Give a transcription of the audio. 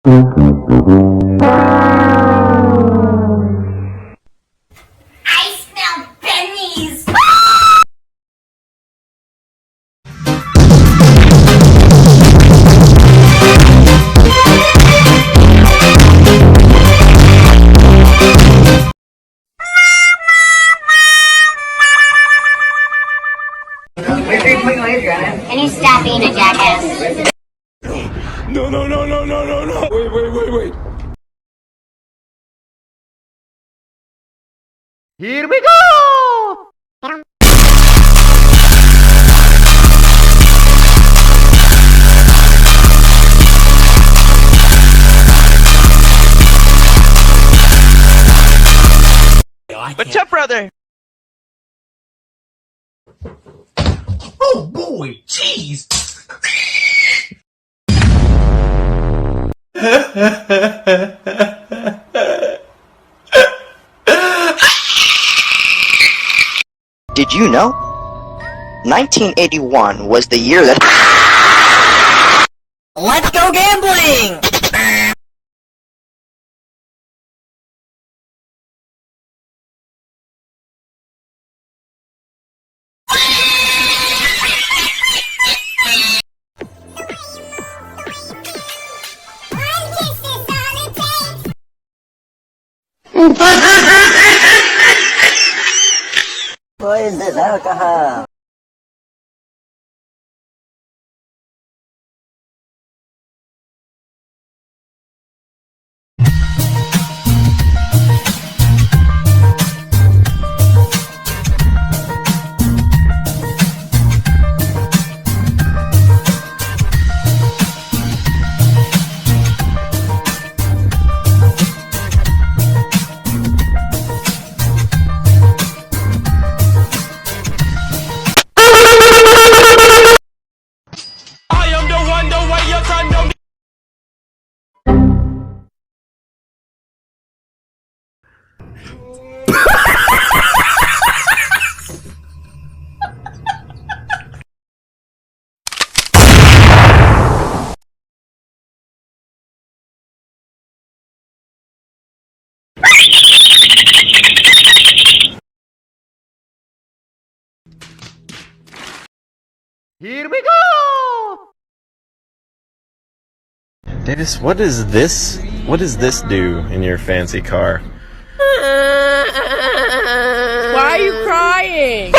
I smell pennies! And you stop being a jackass. No. Wait. Here we go! What's up, brother? Oh boy, jeez! Did you know? 1981 was the year that... Let's go gambling! What is this alcohol? Here we go! Davis, what is this? What does this do in your fancy car? Why are you crying?